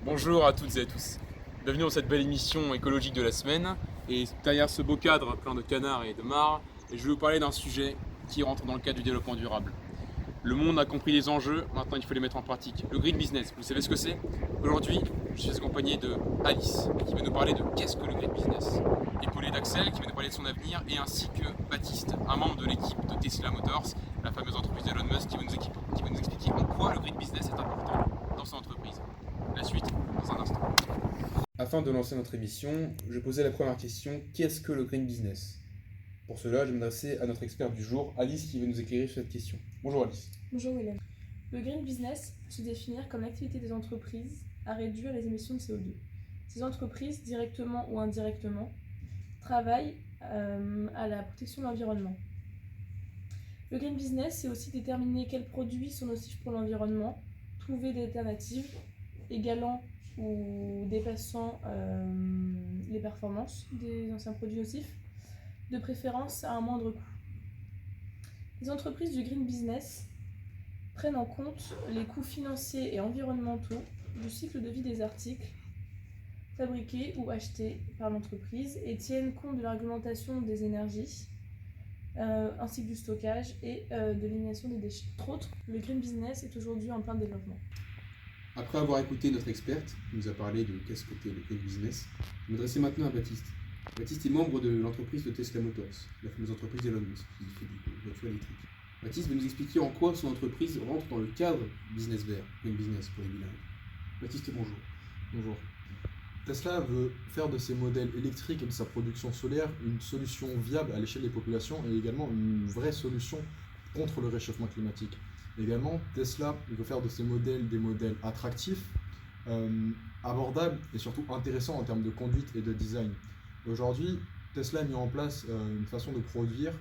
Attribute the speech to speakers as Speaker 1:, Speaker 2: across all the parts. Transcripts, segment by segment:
Speaker 1: Bonjour à toutes et à tous. Bienvenue dans cette belle émission écologique de la semaine. Et derrière ce beau cadre plein de canards et de mares, je vais vous parler d'un sujet qui rentre dans le cadre du développement durable. Le monde a compris les enjeux, maintenant il faut les mettre en pratique. Le green business, vous savez ce que c'est? Aujourd'hui, je suis accompagné de Alice qui va nous parler de qu'est-ce que le green business, épaulé d'Axel qui va nous parler de son avenir, et ainsi que Baptiste, un membre de l'équipe de Tesla Motors, la fameuse entreprise d'Elon Musk, qui va nous expliquer en quoi le green business est important dans son entreprise. La suite dans un instant. Afin de lancer notre émission, je posais la première question: qu'est-ce que le green business? Pour cela, je vais m'adresser à notre experte du jour, Alice, qui va nous éclairer sur cette question. Bonjour Alice.
Speaker 2: Bonjour Willem. Le green business peut se définir comme l'activité des entreprises à réduire les émissions de CO2. Ces entreprises, directement ou indirectement, travaillent à la protection de l'environnement. Le green business, c'est aussi déterminer quels produits sont nocifs pour l'environnement, trouver des alternatives égalant ou dépassant les performances des anciens produits nocifs, de préférence à un moindre coût. Les entreprises du green business prennent en compte les coûts financiers et environnementaux du cycle de vie des articles fabriqués ou achetés par l'entreprise et tiennent compte de l'argumentation des énergies, ainsi que du stockage et de l'élimination des déchets. Entre autres, le green business est aujourd'hui en plein développement.
Speaker 1: Après avoir écouté notre experte, qui nous a parlé de qu'est-ce que qu'est le green business, je vais m'adresser maintenant à Baptiste. Baptiste est membre de l'entreprise de Tesla Motors, la fameuse entreprise d'Elon Musk, qui fait du voiture électrique. Baptiste va nous expliquer en quoi son entreprise rentre dans le cadre business vert, green business pour les bilingues. Baptiste, bonjour.
Speaker 3: Bonjour. Tesla veut faire de ses modèles électriques et de sa production solaire une solution viable à l'échelle des populations et également une vraie solution contre le réchauffement climatique. Également, Tesla veut faire de ses modèles des modèles attractifs, abordables et surtout intéressants en termes de conduite et de design. Aujourd'hui, Tesla a mis en place une façon de produire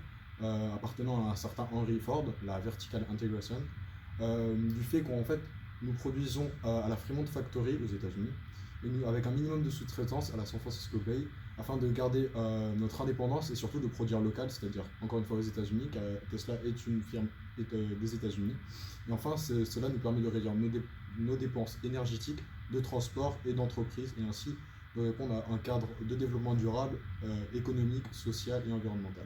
Speaker 3: appartenant à un certain Henry Ford, la Vertical Integration, du fait qu'en fait, nous produisons à la Fremont Factory aux États-Unis, avec un minimum de sous-traitance à la San Francisco Bay, afin de garder notre indépendance et surtout de produire local, c'est-à-dire encore une fois aux États-Unis, car Tesla est une firme des États-Unis. Et enfin, cela nous permet de réduire nos dépenses énergétiques, de transport et d'entreprise, et ainsi de répondre à un cadre de développement durable, économique, social et environnemental.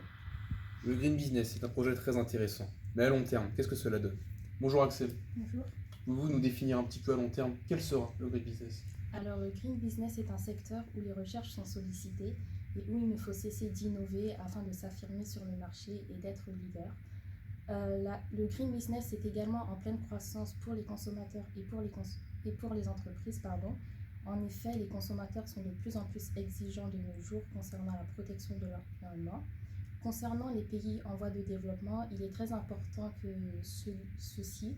Speaker 1: Le green business est un projet très intéressant, mais à long terme, qu'est-ce que cela donne? Bonjour Axel.
Speaker 2: Bonjour.
Speaker 1: Pouvez-vous nous définir un petit peu à long terme quel sera le green business?
Speaker 4: Alors, le green business est un secteur où les recherches sont sollicitées et où il ne faut cesser d'innover afin de s'affirmer sur le marché et d'être leader. Le green business est également en pleine croissance pour les consommateurs et pour les entreprises. En effet, les consommateurs sont de plus en plus exigeants de nos jours concernant la protection de l'environnement. Concernant les pays en voie de développement, il est très important que ceux-ci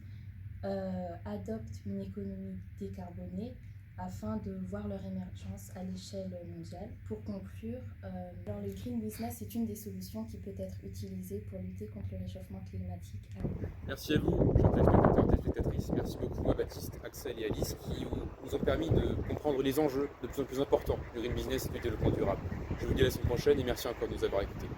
Speaker 4: adoptent une économie décarbonée afin de voir leur émergence à l'échelle mondiale. Pour conclure, le green business est une des solutions qui peut être utilisée pour lutter contre le réchauffement climatique à venir.
Speaker 1: Merci à vous, chers téléspectateurs et téléspectatrices. Merci beaucoup à Baptiste, Axel et Alice qui nous ont permis de comprendre les enjeux de plus en plus importants du green business et du développement durable. Je vous dis à la semaine prochaine et merci encore de nous avoir écoutés.